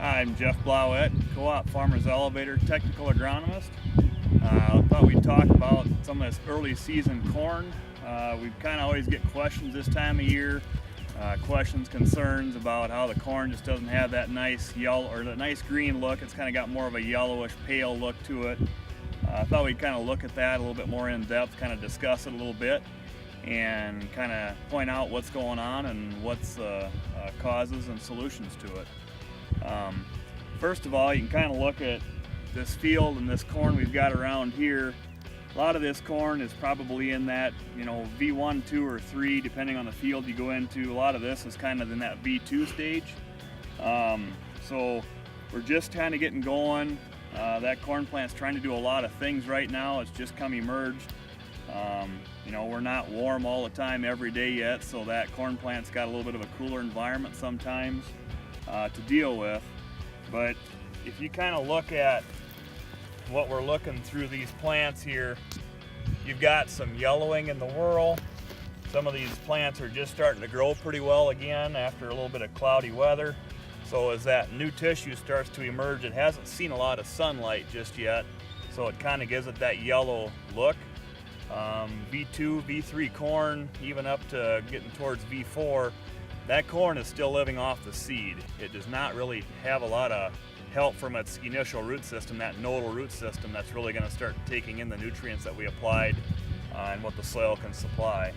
I'm Jeff Blauett, Co-op Farmers Elevator Technical Agronomist. I thought we'd talk about some of this early season corn. We kind of always get questions this time of year, concerns about how the corn just doesn't have that nice yellow or that nice green look. It's kind of got more of a yellowish pale look to it. I thought we'd kind of look at that a little bit more in depth, kind of discuss it a little bit, and kind of point out what's going on and what's causes and solutions to it. First of all, you can kind of look at this field and this corn we've got around here. A lot of this corn is probably in that, V1, 2, or 3, depending on the field you go into. A lot of this is kind of in that V2 stage. So we're just kind of getting going. That corn plant's trying to do a lot of things right now. It's just come emerged. We're not warm all the time every day yet, so that corn plant's got a little bit of a cooler environment sometimes to deal with. But if you kind of look at what we're looking through these plants here, you've got some yellowing in the whorl. Some of these plants are just starting to grow pretty well again after a little bit of cloudy weather. So as that new tissue starts to emerge, it hasn't seen a lot of sunlight just yet, so it kind of gives it that yellow look. V2, V3 corn, even up to getting towards V4, that corn is still living off the seed. It does not really have a lot of help from its initial root system, that nodal root system that's really going to start taking in the nutrients that we applied and what the soil can supply.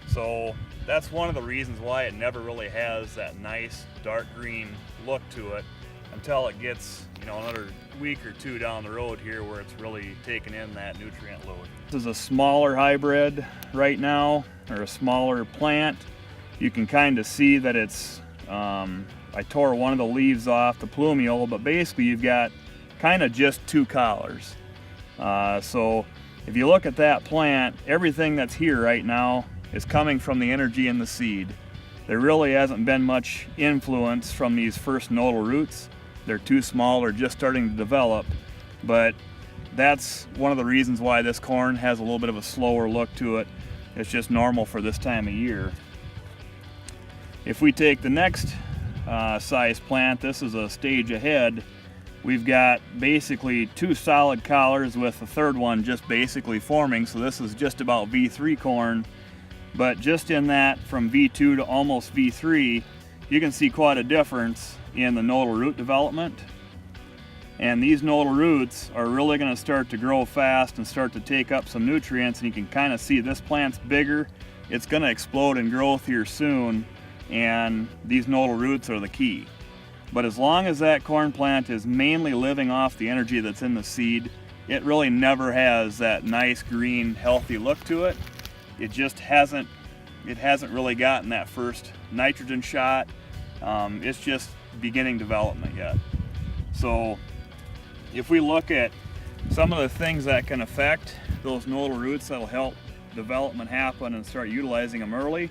So that's one of the reasons why it never really has that nice dark green look to it until it gets another week or two down the road here where it's really taking in that nutrient load. This is a smaller hybrid right now, or a smaller plant. You can kind of see that it's, I tore one of the leaves off, the plumule, but basically you've got kind of just two collars. So if you look at that plant, everything that's here right now is coming from the energy in the seed. There really hasn't been much influence from these first nodal roots. They're too small or just starting to develop, but that's one of the reasons why this corn has a little bit of a slower look to it. It's just normal for this time of year. If we take the next size plant, this is a stage ahead. We've got basically two solid collars with the third one just basically forming, so this is just about V3 corn. But just in that, from V2 to almost V3, you can see quite a difference in the nodal root development. And these nodal roots are really going to start to grow fast and start to take up some nutrients, and you can kind of see this plant's bigger. It's going to explode in growth here soon, and these nodal roots are the key. But as long as that corn plant is mainly living off the energy that's in the seed, it really never has that nice green healthy look to it. It just hasn't really gotten that first nitrogen shot. It's just beginning development yet. So if we look at some of the things that can affect those nodal roots that'll help development happen and start utilizing them early,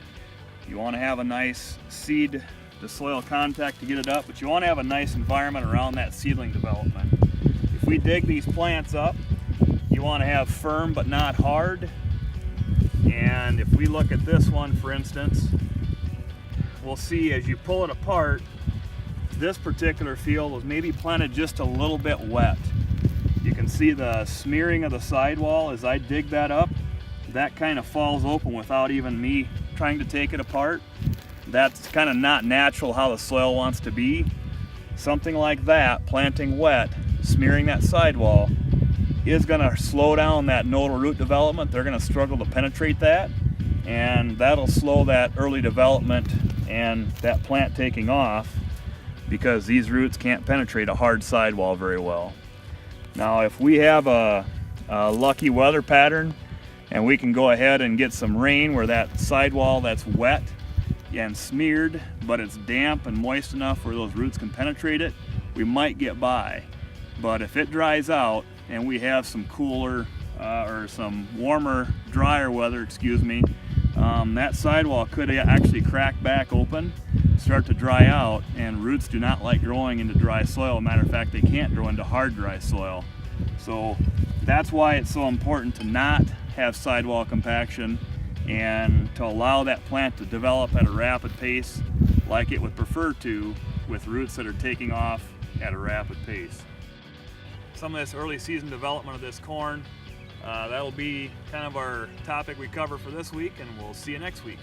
you want to have a nice seed to soil contact to get it up, but you want to have a nice environment around that seedling development. If we dig these plants up, you want to have firm but not hard. And if we look at this one, for instance, we'll see as you pull it apart, this particular field was maybe planted just a little bit wet. You can see the smearing of the sidewall as I dig that up. That kind of falls open without even me trying to take it apart. That's kind of not natural how the soil wants to be. Something like that, planting wet, smearing that sidewall, is going to slow down that nodal root development. They're going to struggle to penetrate that, and that'll slow that early development and that plant taking off, because these roots can't penetrate a hard sidewall very well. Now if we have a lucky weather pattern and we can go ahead and get some rain where that sidewall that's wet and smeared but it's damp and moist enough where those roots can penetrate it, we might get by. But if it dries out and we have some cooler or some warmer, drier weather, that sidewall could actually crack back open, start to dry out, and roots do not like growing into dry soil. Matter of fact, they can't grow into hard, dry soil. So that's why it's so important to not have sidewall compaction and to allow that plant to develop at a rapid pace like it would prefer to, with roots that are taking off at a rapid pace. Some of this early season development of this corn, that'll be kind of our topic we cover for this week, and we'll see you next week.